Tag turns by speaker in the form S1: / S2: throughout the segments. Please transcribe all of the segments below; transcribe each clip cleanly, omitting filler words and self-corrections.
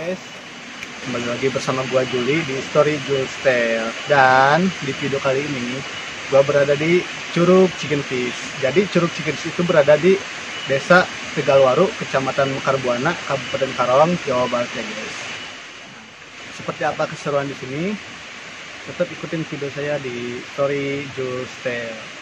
S1: guys, kembali lagi bersama gua Juli di Story Jules Tale. Dan di video kali ini gua berada di Curug Chicken Fish. Jadi Curug Chicken Fish itu berada di Desa Tegalwaru, Kecamatan Mekarbuana, Kabupaten Karawang, Jawa Barat ya guys. Seperti apa keseruan di sini? Tetap ikutin video saya di Story Jules Tale.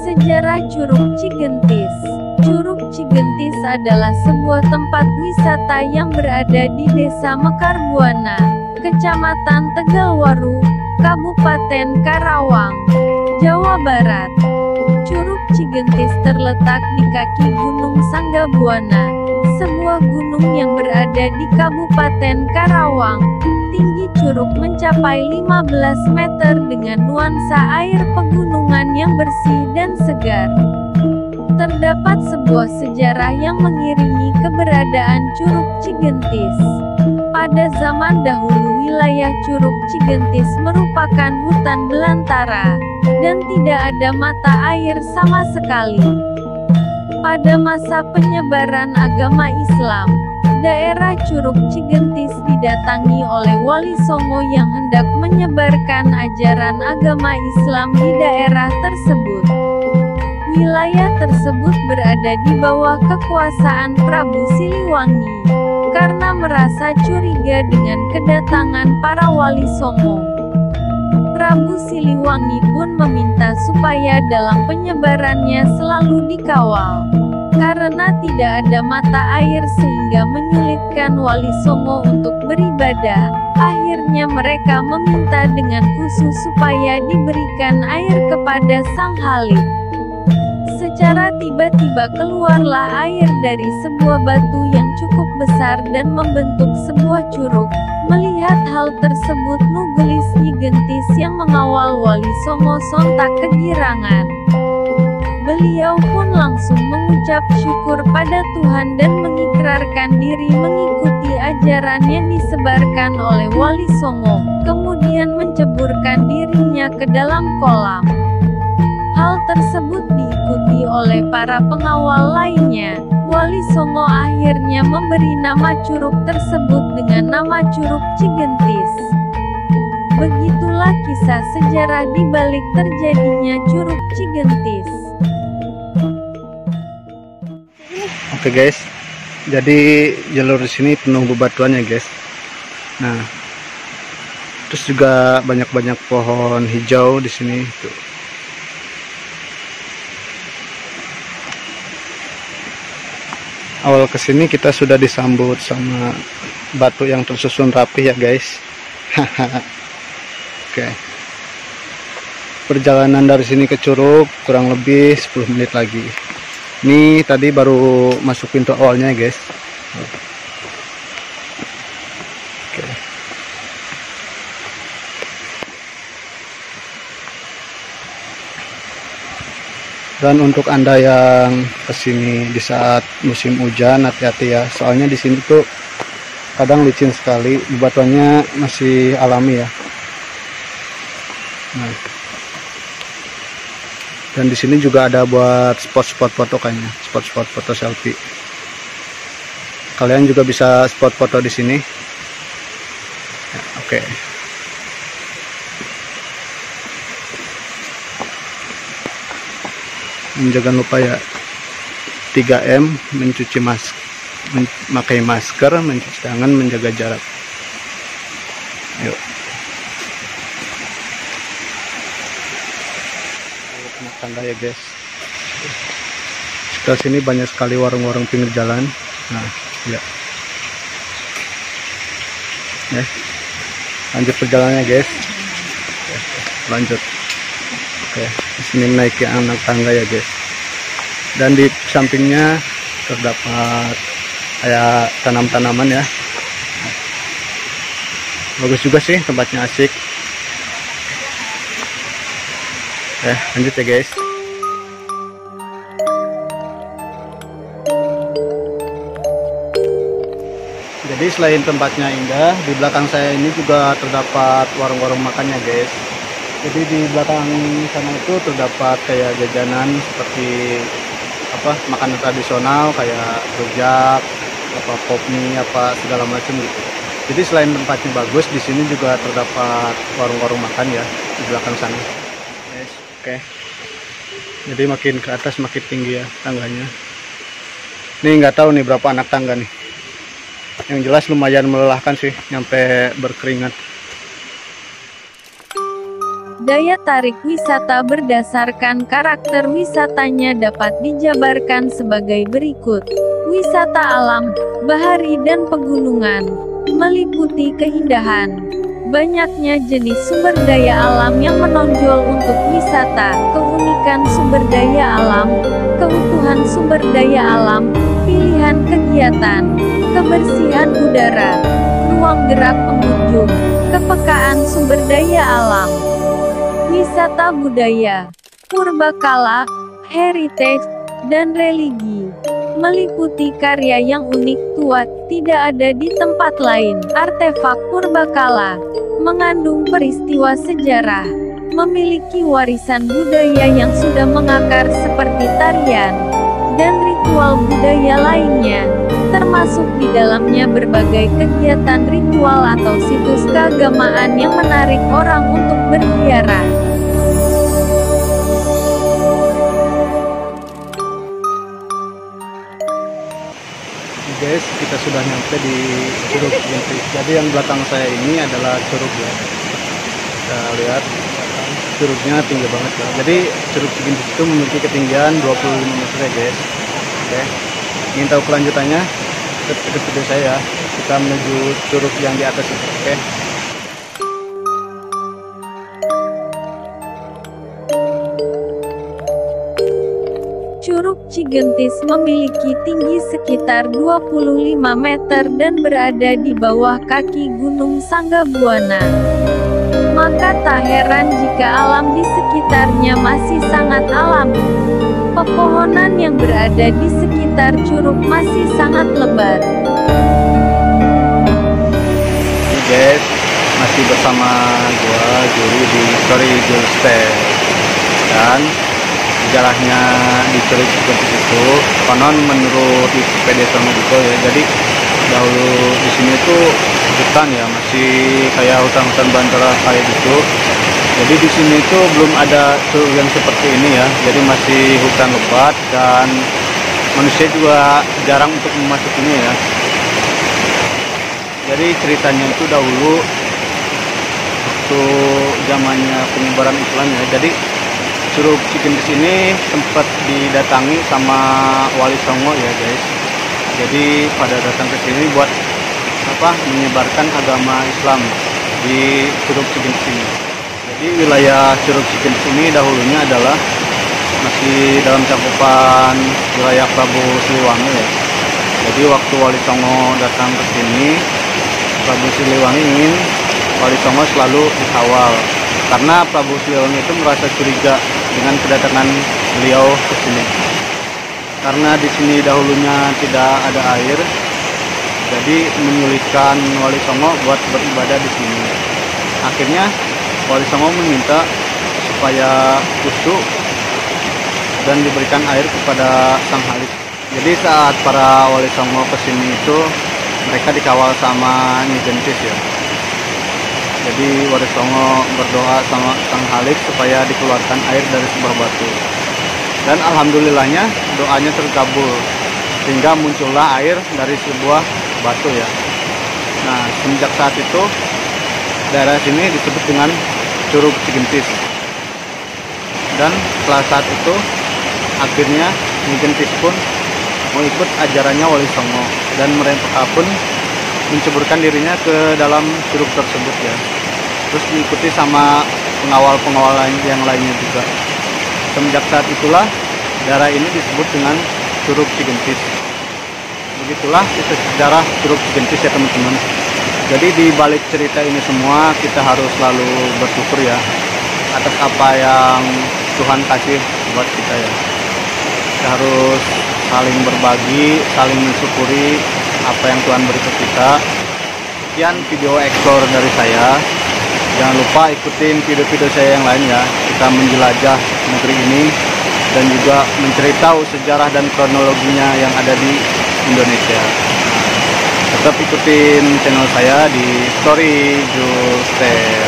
S2: Sejarah Curug Cigentis. Curug Cigentis adalah sebuah tempat wisata yang berada di Desa Mekarbuana, Kecamatan Tegalwaru, Kabupaten Karawang, Jawa Barat. Curug Cigentis terletak di kaki Gunung Sanggabuana, sebuah gunung yang berada di Kabupaten Karawang. Tinggi curug mencapai 15 meter dengan nuansa air pegunungan yang bersih dan segar. Terdapat sebuah sejarah yang mengiringi keberadaan Curug Cigentis. Pada zaman dahulu wilayah Curug Cigentis merupakan hutan belantara, dan tidak ada mata air sama sekali. Pada masa penyebaran agama Islam, daerah Curug Cigentis didatangi oleh Wali Songo yang hendak menyebarkan ajaran agama Islam di daerah tersebut. Wilayah tersebut berada di bawah kekuasaan Prabu Siliwangi. Karena merasa curiga dengan kedatangan para Wali Songo, Prabu Siliwangi pun meminta supaya dalam penyebarannya selalu dikawal. Karena tidak ada mata air sehingga menyulitkan Wali Songo untuk beribadah, akhirnya mereka meminta dengan khusus supaya diberikan air kepada Sang Halik. Secara tiba-tiba keluarlah air dari sebuah batu yang cukup besar dan membentuk sebuah curug. Melihat hal tersebut, Nugelis Nyi Gentis yang mengawal Wali Songo sontak kegirangan. Beliau pun langsung mengucap syukur pada Tuhan dan mengikrarkan diri mengikuti ajaran yang disebarkan oleh Wali Songo, kemudian menceburkan dirinya ke dalam kolam. Hal tersebut diikuti oleh para pengawal lainnya. Wali Songo akhirnya memberi nama curug tersebut dengan nama Curug Cigentis. Begitulah kisah sejarah di balik terjadinya Curug Cigentis.
S1: Oke guys, jadi jalur di sini penuh bebatuan ya guys. Nah, terus juga banyak-banyak pohon hijau di sini tuh. Awal kesini kita sudah disambut sama batu yang tersusun rapi ya guys. Oke. Perjalanan dari sini ke Curug kurang lebih 10 menit lagi. Ini tadi baru masuk pintu awalnya guys. Oke. Dan untuk Anda yang kesini di saat musim hujan, hati-hati ya. Soalnya di sini tuh kadang licin sekali, bebatuannya masih alami ya. Nah. Dan di sini juga ada buat spot-spot foto kayaknya, spot-spot foto selfie. Kalian juga bisa spot foto di sini. Ya, oke. Jangan lupa ya, 3M, mencuci masker, memakai masker, mencuci tangan, menjaga jarak. Yuk. Tangga ya guys. Sekitar sini banyak sekali warung-warung pinggir jalan. Nah, ya. Ya. Lanjut perjalanannya guys. Lanjut. Oke, di sini menaiki anak tangga ya guys. Dan di sampingnya terdapat kayak tanam-tanaman ya. Bagus juga sih, tempatnya asik. Lanjut ya guys. Jadi selain tempatnya indah, di belakang saya ini juga terdapat warung-warung makannya guys. Jadi di belakang sana itu terdapat kayak jajanan seperti makanan tradisional kayak rujak, pop mie, segala macam gitu. Jadi selain tempatnya bagus, di sini juga terdapat warung-warung makan ya di belakang sana. Guys, oke. Jadi makin ke atas makin tinggi ya tangganya. Nih nggak tahu nih berapa anak tangga nih. Yang jelas lumayan melelahkan sih, nyampe berkeringat.
S2: Daya tarik wisata berdasarkan karakter wisatanya dapat dijabarkan sebagai berikut. Wisata alam, bahari dan pegunungan, meliputi keindahan. Banyaknya jenis sumber daya alam yang menonjol untuk wisata, keunikan sumber daya alam, keutuhan sumber daya alam, pilihan kegiatan, kebersihan udara, ruang gerak pengunjung, kepekaan sumber daya alam. Wisata budaya, purbakala, heritage, dan religi, meliputi karya yang unik tua, tidak ada di tempat lain. Artefak purbakala mengandung peristiwa sejarah, memiliki warisan budaya yang sudah mengakar seperti tarian dan ritual budaya lainnya, termasuk di dalamnya berbagai kegiatan ritual atau situs keagamaan yang menarik orang untuk berziarah.
S1: Guys, kita sudah nyampe di Curug Cigentis. Jadi yang belakang saya ini adalah curug ya. Kita lihat curugnya tinggi banget ya. Jadi Curug Cigentis itu memiliki ketinggian 25 meter ya guys. Oke. Ingin tahu kelanjutannya? Ikut video saya ya. Kita menuju curug yang di atas itu. Oke.
S2: Curug Cigentis memiliki tinggi sekitar 25 meter dan berada di bawah kaki Gunung Sanggabuana. Maka tak heran jika alam di sekitarnya masih sangat alami. Pepohonan yang berada di sekitar curug masih sangat lebat.
S1: Ini guys, masih bersama gua Juri di Story Julster. Dan sejarahnya di Curug Cigentis itu konon menurut Wikipedia sama Google ya. Jadi dahulu di sini tuh hutan ya, masih kayak hutan-hutan belantara kayak gitu. Jadi di sini tuh belum ada curug yang seperti ini ya. Jadi masih hutan lebat dan manusia juga jarang untuk memasukinya ya. Jadi ceritanya itu dahulu waktu zamannya penyebaran Islam ya. Jadi Curug Cigentis ini sempat didatangi sama Wali Songo ya guys. Jadi pada datang ke sini buat menyebarkan agama Islam di Curug Cigentis ini. Jadi wilayah Curug Cigentis ini dahulunya adalah masih dalam cakupan wilayah Prabu Siliwangi ya. Jadi waktu Wali Songo datang ke sini, Prabu Siliwangi ingin Wali Songo selalu dikawal. Karena Prabu Siliwangi itu merasa curiga dengan kedatangan beliau ke sini. Karena di sini dahulunya tidak ada air, jadi menyulitkan Wali Songo buat beribadah di sini. Akhirnya Wali Songo meminta supaya khusyuk dan diberikan air kepada Sang Halik. Jadi saat para Wali Songo ke sini itu mereka dikawal sama Nyi Gentis ya. Jadi Wali Songo berdoa sama Sang Halik supaya dikeluarkan air dari sebuah batu. Dan alhamdulillahnya doanya terkabul, sehingga muncullah air dari sebuah batu ya. Nah, semenjak saat itu daerah sini disebut dengan Curug Cigentis. Dan setelah saat itu akhirnya Nyi Gentis pun mau ikut ajarannya Wali Songo, dan mereka pun menceburkan dirinya ke dalam curug tersebut ya. Terus diikuti sama pengawal-pengawal yang lainnya juga. Semenjak saat itulah daerah ini disebut dengan Curug Cigentis. Begitulah kisah sejarah Curug Cigentis ya teman-teman. Jadi di balik cerita ini semua kita harus selalu bersyukur ya atas apa yang Tuhan kasih buat kita ya. Kita harus saling berbagi, saling mensyukuri apa yang Tuhan beri ke kita. Sekian video explore dari saya. Jangan lupa ikutin video-video saya yang lain ya. Kita menjelajah negeri ini dan juga mencari tahu sejarah dan kronologinya yang ada di Indonesia. Tetap ikutin channel saya di Story Julster.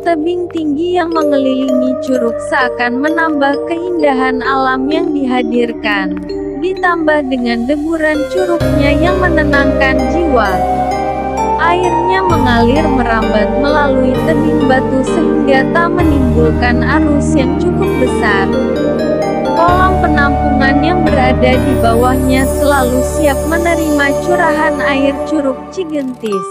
S2: Tebing tinggi yang mengelilingi curug seakan menambah keindahan alam yang dihadirkan, ditambah dengan deburan curugnya yang menenangkan jiwa. Airnya mengalir merambat melalui tebing batu sehingga tak menimbulkan arus yang cukup besar. Kolam penampungan yang berada di bawahnya selalu siap menerima curahan air Curug Cigentis.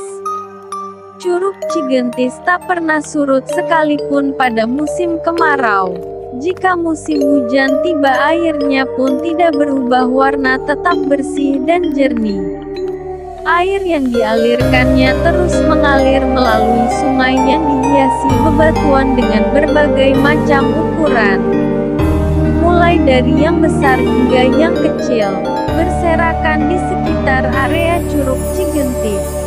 S2: Curug Cigentis tak pernah surut sekalipun pada musim kemarau. Jika musim hujan tiba, airnya pun tidak berubah warna, tetap bersih dan jernih. Air yang dialirkannya terus mengalir melalui sungai yang dihiasi bebatuan dengan berbagai macam ukuran. Mulai dari yang besar hingga yang kecil, berserakan di sekitar area Curug Cigentis.